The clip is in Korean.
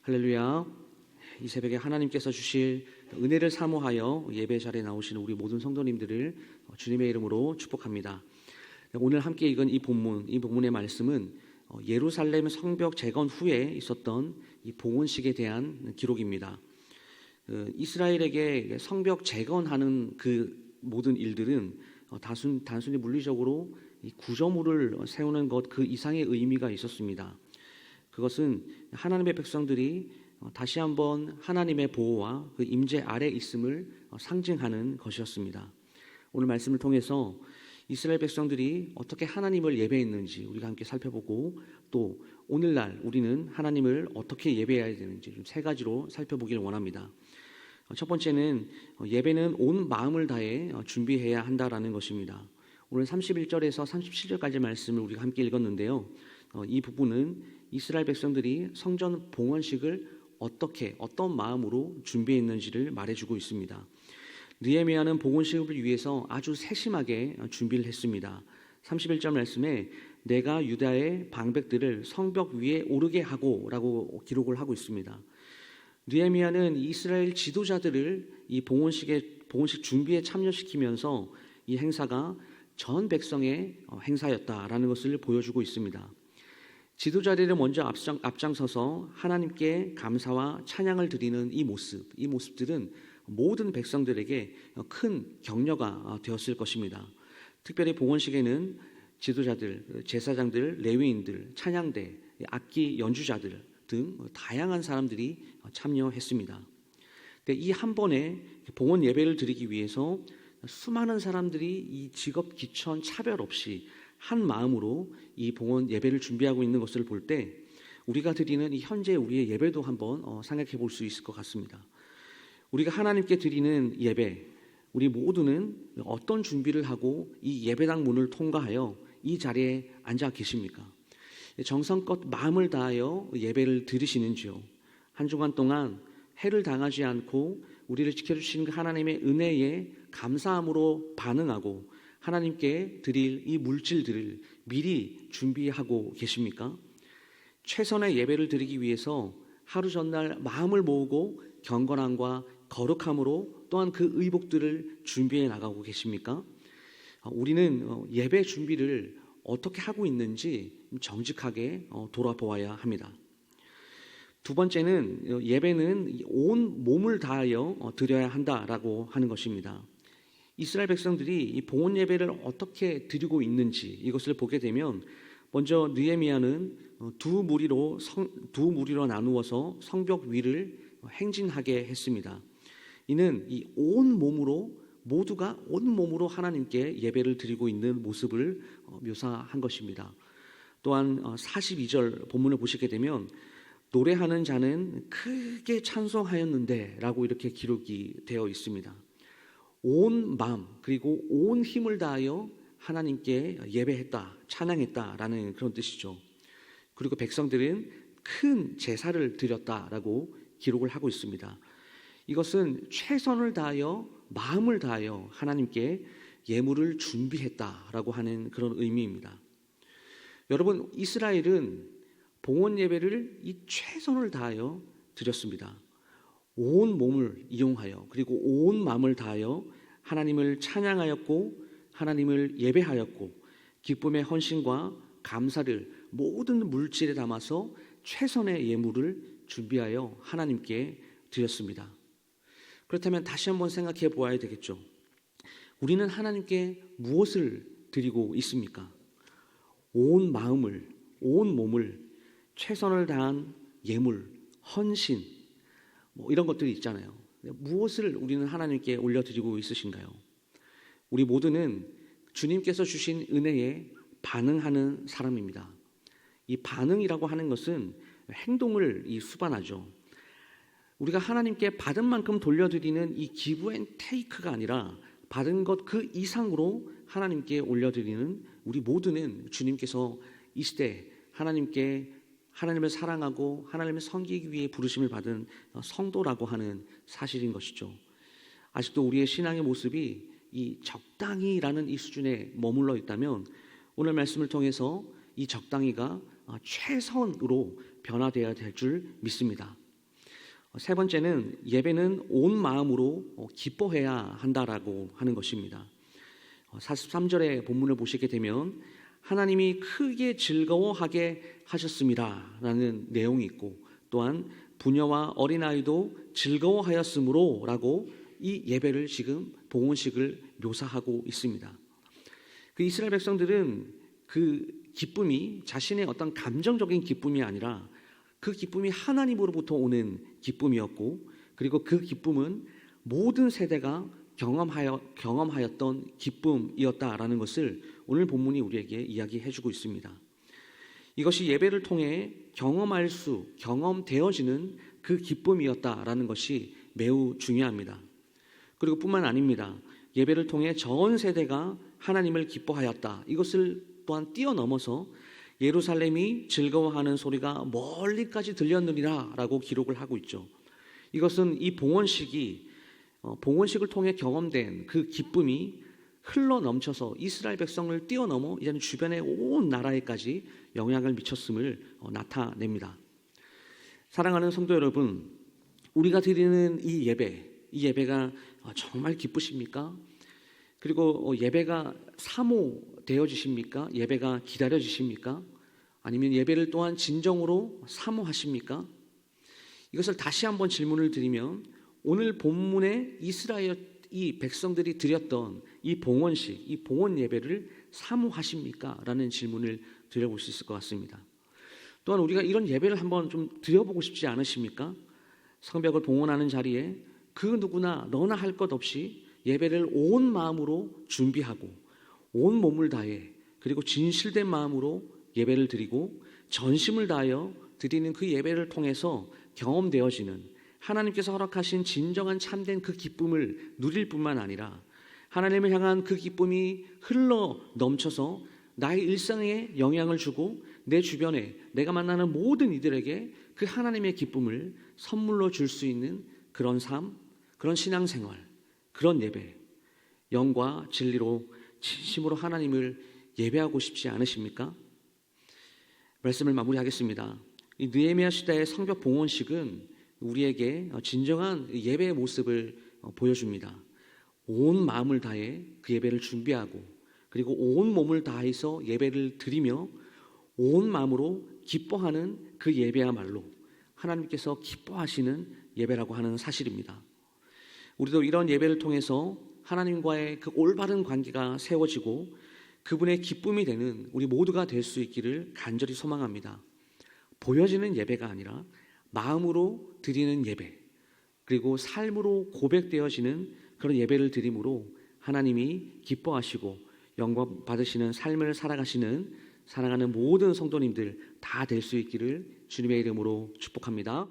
할렐루야. 이 새벽에 하나님께서 주실 은혜를 사모하여 예배 자리에 나오시는 우리 모든 성도님들을 주님의 이름으로 축복합니다. 오늘 함께 읽은 이 본문의 말씀은 예루살렘 성벽 재건 후에 있었던 이 봉헌식에 대한 기록입니다. 이스라엘에게 성벽 재건하는 그 모든 일들은 단순히 물리적으로 이 구조물을 세우는 것 그 이상의 의미가 있었습니다. 그것은 하나님의 백성들이 다시 한번 하나님의 보호와 그 임재 아래 있음을 상징하는 것이었습니다. 오늘 말씀을 통해서 이스라엘 백성들이 어떻게 하나님을 예배했는지 우리가 함께 살펴보고, 또 오늘날 우리는 하나님을 어떻게 예배해야 되는지 좀 세 가지로 살펴보기를 원합니다. 첫 번째는 예배는 온 마음을 다해 준비해야 한다라는 것입니다. 오늘 31절에서 37절까지 말씀을 우리가 함께 읽었는데요. 이 부분은 이스라엘 백성들이 성전 봉헌식을 어떤 마음으로 준비했는지를 말해주고 있습니다. 느헤미야는 봉헌식을 위해서 아주 세심하게 준비를 했습니다. 31절 말씀에 내가 유다의 방백들을 성벽 위에 오르게 하고 라고 기록을 하고 있습니다. 느헤미야는 이스라엘 지도자들을 이 봉헌식 준비에 참여시키면서 이 행사가 전 백성의 행사였다라는 것을 보여주고 있습니다. 지도자들을 먼저 앞장서서 하나님께 감사와 찬양을 드리는 이 모습들은 모든 백성들에게 큰 격려가 되었을 것입니다. 특별히 봉헌식에는 지도자들, 제사장들, 레위인들, 찬양대, 악기 연주자들 등 다양한 사람들이 참여했습니다. 이 한 번에 봉헌 예배를 드리기 위해서 수많은 사람들이 이 직업 기천 차별 없이 한 마음으로 이 봉헌 예배를 준비하고 있는 것을 볼 때 우리가 드리는 이 현재 우리의 예배도 한번 생각해 볼 수 있을 것 같습니다. 우리가 하나님께 드리는 예배, 우리 모두는 어떤 준비를 하고 이 예배당 문을 통과하여 이 자리에 앉아 계십니까? 정성껏 마음을 다하여 예배를 드리시는지요? 한 주간 동안 해를 당하지 않고 우리를 지켜주시는 그 하나님의 은혜에 감사함으로 반응하고 하나님께 드릴 이 물질들을 미리 준비하고 계십니까? 최선의 예배를 드리기 위해서 하루 전날 마음을 모으고 경건함과 거룩함으로 또한 그 의복들을 준비해 나가고 계십니까? 우리는 예배 준비를 어떻게 하고 있는지 정직하게 돌아보아야 합니다. 두 번째는 예배는 온 몸을 다하여 드려야 한다라고 하는 것입니다. 이스라엘 백성들이 이 봉헌 예배를 어떻게 드리고 있는지 이것을 보게 되면 먼저 느헤미야는 두 무리로 나누어서 성벽 위를 행진하게 했습니다. 이는 이 모두가 온 몸으로 하나님께 예배를 드리고 있는 모습을 묘사한 것입니다. 또한 42절 본문을 보시게 되면 노래하는 자는 크게 찬송하였는데 라고 이렇게 기록이 되어 있습니다. 온 마음 그리고 온 힘을 다하여 하나님께 예배했다, 찬양했다라는 그런 뜻이죠. 그리고 백성들은 큰 제사를 드렸다라고 기록을 하고 있습니다. 이것은 최선을 다하여 마음을 다하여 하나님께 예물을 준비했다라고 하는 그런 의미입니다. 여러분, 이스라엘은 봉헌 예배를 이 최선을 다하여 드렸습니다. 온 몸을 이용하여 그리고 온 마음을 다하여 하나님을 찬양하였고 하나님을 예배하였고 기쁨의 헌신과 감사를 모든 물질에 담아서 최선의 예물을 준비하여 하나님께 드렸습니다. 그렇다면 다시 한번 생각해 보아야 되겠죠. 우리는 하나님께 무엇을 드리고 있습니까? 온 마음을, 온 몸을 최선을 다한 예물, 헌신 이런 것들이 있잖아요. 무엇을 우리는 하나님께 올려드리고 있으신가요? 우리 모두는 주님께서 주신 은혜에 반응하는 사람입니다. 이 반응이라고 하는 것은 행동을 수반하죠. 우리가 하나님께 받은 만큼 돌려드리는 이 기브 앤 테이크가 아니라 받은 것 그 이상으로 하나님께 올려드리는 우리 모두는 주님께서 이 시대 하나님을 사랑하고 하나님을 섬기기 위해 부르심을 받은 성도라고 하는 사실인 것이죠. 아직도 우리의 신앙의 모습이 이 적당히라는 이 수준에 머물러 있다면 오늘 말씀을 통해서 이 적당히가 최선으로 변화되어야 될 줄 믿습니다. 세 번째는 예배는 온 마음으로 기뻐해야 한다라고 하는 것입니다. 43절의 본문을 보시게 되면 하나님이 크게 즐거워하게 하셨습니다라는 내용이 있고, 또한 부녀와 어린아이도 즐거워하였으므로 라고 이 예배를 지금 봉헌식을 묘사하고 있습니다. 그 이스라엘 백성들은 그 기쁨이 자신의 어떤 감정적인 기쁨이 아니라 그 기쁨이 하나님으로부터 오는 기쁨이었고, 그리고 그 기쁨은 모든 세대가 경험하였던 기쁨이었다라는 것을 오늘 본문이 우리에게 이야기해주고 있습니다. 이것이 예배를 통해 경험되어지는 그 기쁨이었다라는 것이 매우 중요합니다. 그리고 뿐만 아닙니다. 예배를 통해 전 세대가 하나님을 기뻐하였다. 이것을 또한 뛰어넘어서 예루살렘이 즐거워하는 소리가 멀리까지 들렸느니라 라고 기록을 하고 있죠. 이것은 이 봉헌식을 통해 경험된 그 기쁨이 흘러 넘쳐서 이스라엘 백성을 뛰어넘어 이제는 주변의 온 나라에까지 영향을 미쳤음을 나타냅니다. 사랑하는 성도 여러분, 우리가 드리는 이 예배가 정말 기쁘십니까? 그리고 예배가 사모되어지십니까? 예배가 기다려지십니까? 아니면 예배를 또한 진정으로 사모하십니까? 이것을 다시 한번 질문을 드리면, 오늘 본문에 이스라엘 이 백성들이 드렸던 이 봉헌식, 이 봉헌 예배를 사모하십니까? 라는 질문을 드려볼 수 있을 것 같습니다. 또한 우리가 이런 예배를 한번 좀 드려보고 싶지 않으십니까? 성벽을 봉헌하는 자리에 그 누구나 너나 할 것 없이 예배를 온 마음으로 준비하고 온 몸을 다해, 그리고 진실된 마음으로 예배를 드리고 전심을 다하여 드리는 그 예배를 통해서 경험되어지는 하나님께서 허락하신 진정한 참된 그 기쁨을 누릴 뿐만 아니라 하나님을 향한 그 기쁨이 흘러 넘쳐서 나의 일상에 영향을 주고 내 주변에 내가 만나는 모든 이들에게 그 하나님의 기쁨을 선물로 줄 수 있는 그런 삶, 그런 신앙생활, 그런 예배, 영과 진리로 진심으로 하나님을 예배하고 싶지 않으십니까? 말씀을 마무리하겠습니다. 이 느헤미야 시대의 성벽 봉헌식은 우리에게 진정한 예배의 모습을 보여줍니다. 온 마음을 다해 그 예배를 준비하고, 그리고 온 몸을 다해서 예배를 드리며 온 마음으로 기뻐하는 그 예배야말로 하나님께서 기뻐하시는 예배라고 하는 사실입니다. 우리도 이런 예배를 통해서 하나님과의 그 올바른 관계가 세워지고 그분의 기쁨이 되는 우리 모두가 될 수 있기를 간절히 소망합니다. 보여지는 예배가 아니라 마음으로 드리는 예배, 그리고 삶으로 고백되어지는 그런 예배를 드림으로 하나님이 기뻐하시고 영광 받으시는 삶을 살아가시는 사랑하는 모든 성도님들 다 될 수 있기를 주님의 이름으로 축복합니다.